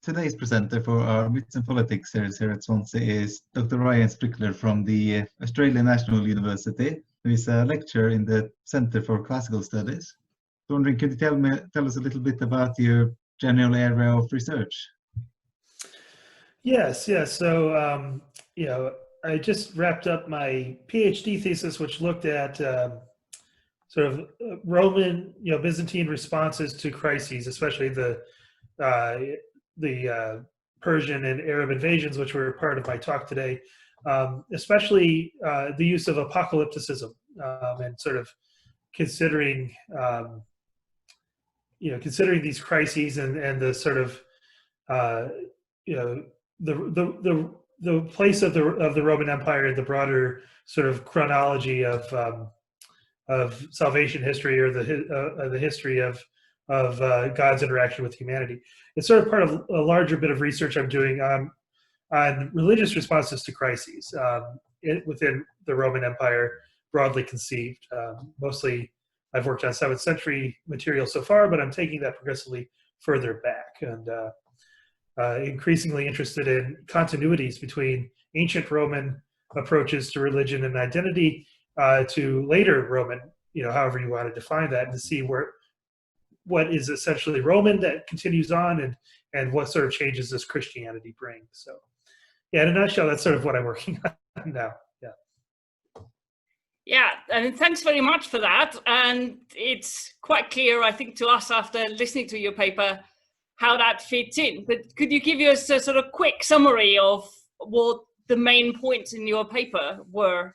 Today's presenter for our Myths and Politics series here at Swansea is Dr. Ryan Strickler from the Australian National University, who is a lecturer in the Centre for Classical Studies. So wondering, could you tell us a little bit about your general area of research? Yes. So, I just wrapped up my PhD thesis, which looked at sort of Roman, Byzantine responses to crises, especially the Persian and Arab invasions, which were part of my talk today, especially the use of apocalypticism and sort of considering, considering these crises and the sort of, the place of the Roman Empire in the broader sort of chronology of salvation history, or the history of God's interaction with humanity. It's sort of part of a larger bit of research I'm doing on religious responses to crises within the Roman Empire, broadly conceived. Mostly, I've worked on 7th century material so far, but I'm taking that progressively further back and increasingly interested in continuities between ancient Roman approaches to religion and identity to later Roman, however you want to define that, and to see what is essentially Roman that continues on, and what sort of changes does Christianity bring. So, yeah, in a nutshell, that's sort of what I'm working on now. Yeah, and thanks very much for that. And it's quite clear, I think, to us after listening to your paper, how that fits in. But could you give us a sort of quick summary of what the main points in your paper were?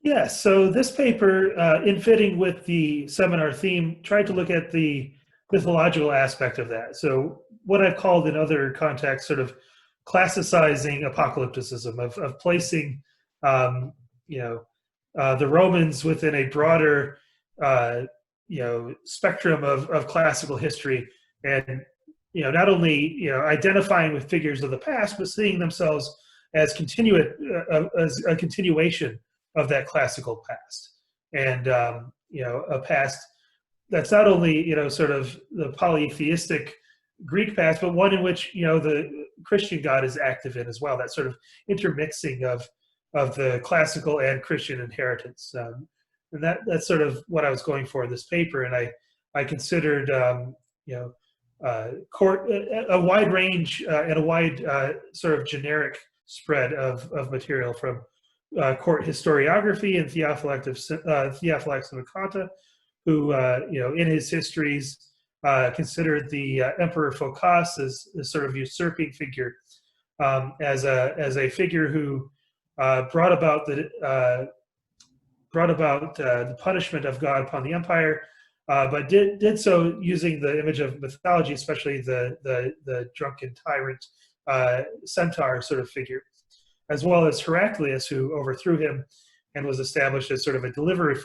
Yeah, so this paper, in fitting with the seminar theme, tried to look at the mythological aspect of that. So what I've called in other contexts sort of classicizing apocalypticism, of placing, the Romans within a broader, spectrum of classical history, and not only identifying with figures of the past, but seeing themselves as a continuation of that classical past, and a past that's not only sort of the polytheistic Greek past, but one in which the Christian God is active in as well. That sort of intermixing of the classical and Christian inheritance, and that's sort of what I was going for in this paper. And I considered a wide range and a wide sort of generic spread of material from court historiography and Theophylact of Macanta, who in his histories considered the Emperor Phocas as a sort of usurping figure, as a figure who brought about the punishment of God upon the empire, but did so using the image of mythology, especially the drunken tyrant centaur sort of figure, as well as Heraclius, who overthrew him and was established as sort of a delivering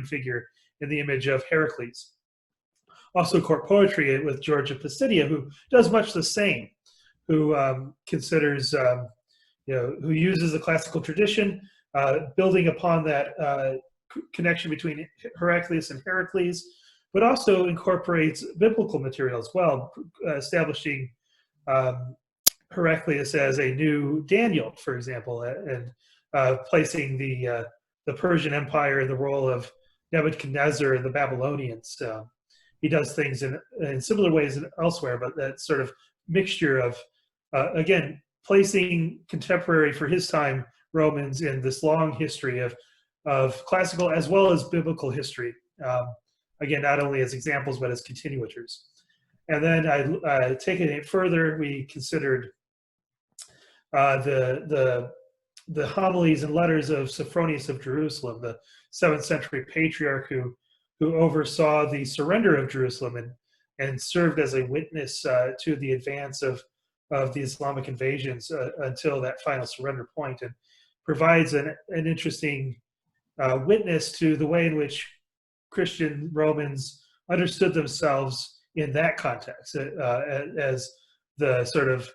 figure in the image of Heracles. Also, court poetry with George of Pisidia, who does much the same, who considers, who uses the classical tradition, building upon that connection between Heraclius and Heracles, but also incorporates biblical material as well, establishing Heraclius as a new Daniel, for example, and placing the Persian Empire in the role of Nebuchadnezzar and the Babylonians. He does things in similar ways elsewhere, but that sort of mixture of, again, placing contemporary for his time Romans in this long history of classical as well as biblical history. Again, not only as examples, but as continuators. And then taking it further, we considered the homilies and letters of Sophronius of Jerusalem, the 7th century patriarch who oversaw the surrender of Jerusalem and served as a witness to the advance of the Islamic invasions until that final surrender point, and provides an interesting witness to the way in which Christian Romans understood themselves in that context, as the sort of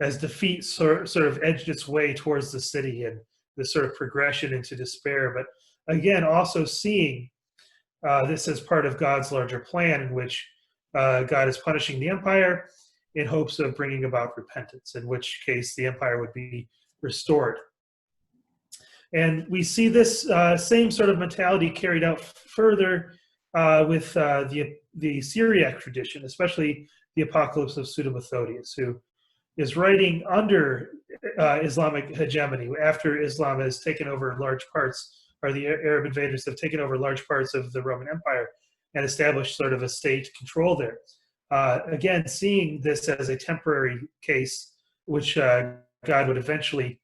as defeat sort of edged its way towards the city, and the sort of progression into despair. But again, also seeing this as part of God's larger plan, in which God is punishing the empire in hopes of bringing about repentance, in which case the empire would be restored. And we see this same sort of mentality carried out further with the Syriac tradition, especially the Apocalypse of Pseudo-Methodius, who is writing under Islamic hegemony after Islam has taken over large parts, or the Arab invaders have taken over large parts of the Roman Empire and established sort of a state control there. Again, seeing this as a temporary case, which God would eventually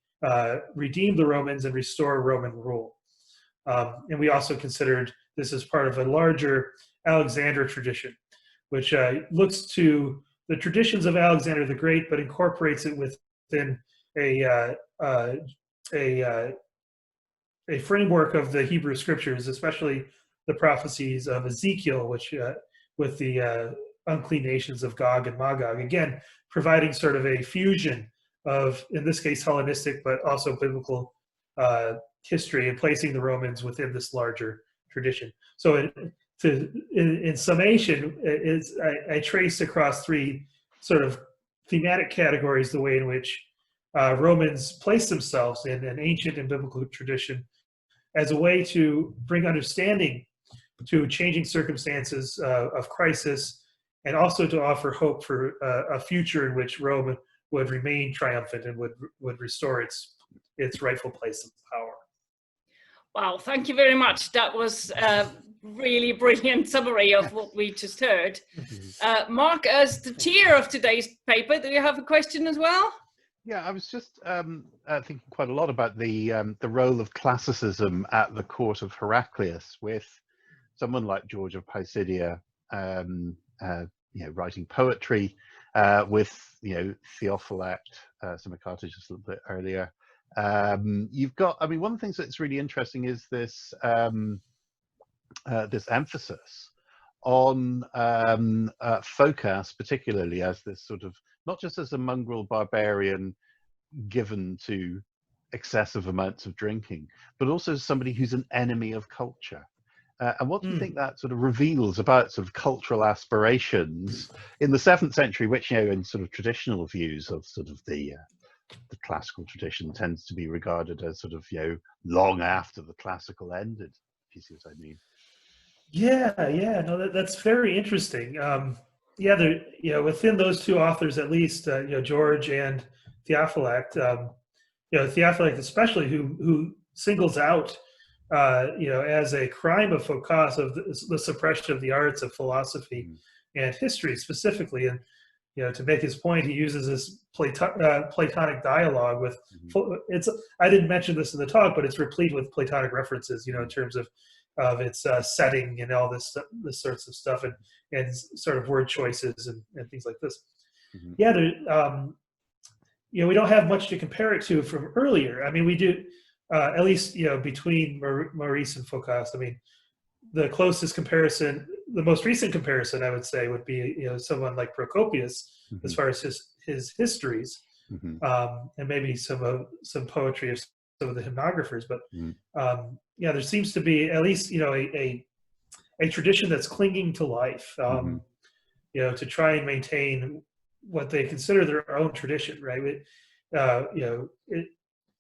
redeem the Romans and restore Roman rule. And we also considered this as part of a larger Alexander tradition, which looks to the traditions of Alexander the Great, but incorporates it within a framework of the Hebrew scriptures, especially the prophecies of Ezekiel, which with the unclean nations of Gog and Magog, again, providing sort of a fusion of, in this case, Hellenistic, but also biblical history, and placing the Romans within this larger tradition. So in summation, I traced across three sort of thematic categories the way in which Romans place themselves in an ancient and biblical tradition as a way to bring understanding to changing circumstances of crisis, and also to offer hope for a future in which Rome would remain triumphant and would restore its rightful place of power. Wow, thank you very much. That was a really brilliant summary of what we just heard. Mark, as the chair of today's paper, do you have a question as well? Yeah, I was just thinking quite a lot about the role of classicism at the court of Heraclius, with someone like George of Pisidia, writing poetry, with Theophylact, Symmachus just a little bit earlier. You've got, I mean, one of the things that's really interesting is this this emphasis on Phocas, particularly as this sort of, not just as a mongrel barbarian given to excessive amounts of drinking, but also as somebody who's an enemy of culture. And what do you think that sort of reveals about sort of cultural aspirations in the 7th century, which, in sort of traditional views of sort of the classical tradition tends to be regarded as sort of, long after the classical ended, if you see what I mean? Yeah, no, that's very interesting. There, within those two authors, at least, George and Theophylact, Theophylact especially, who singles out, as a crime of Phocas of the suppression of the arts of philosophy and history specifically, and to make his point, he uses this Platonic dialogue with. It's, I didn't mention this in the talk, but it's replete with Platonic references, in terms of its setting and all this sorts of stuff, and sort of word choices and things like this. Yeah, we don't have much to compare it to from earlier. I mean, we do, at least, between Maurice and Phocas. I mean, the closest comparison, the most recent comparison, I would say, would be, someone like Procopius, as far as his histories, and maybe some poetry of some of the hymnographers. But there seems to be at least, a tradition that's clinging to life, to try and maintain what they consider their own tradition, right?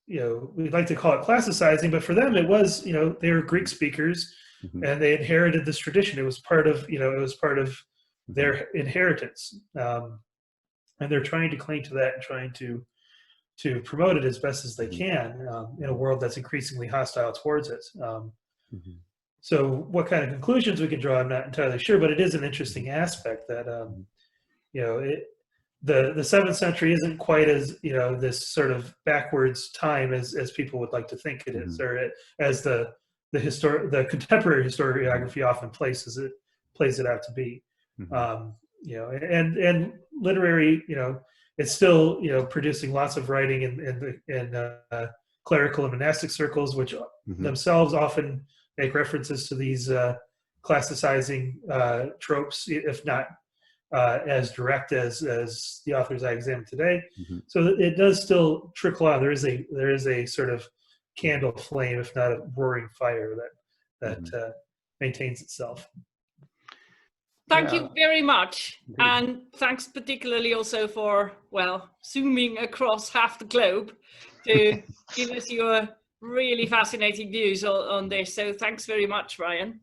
We'd like to call it classicizing, but for them it was, they were Greek speakers, and they inherited this tradition. It was part of, their inheritance, and they're trying to cling to that and trying to promote it as best as they can, in a world that's increasingly hostile towards it. So what kind of conclusions we can draw, I'm not entirely sure, but it is an interesting aspect that, the 7th century isn't quite as, this sort of backwards time as people would like to think it is, or as the contemporary historiography often plays it out to be. And literary, it's still, producing lots of writing in clerical and monastic circles, which themselves often make references to these classicizing tropes, if not as direct as the authors I examined today. So it does still trickle out. There is a sort of candle flame, if not a roaring fire, that maintains itself. Thank you very much. And thanks particularly also for, well, zooming across half the globe to give us your really fascinating views on this. So thanks very much, Ryan.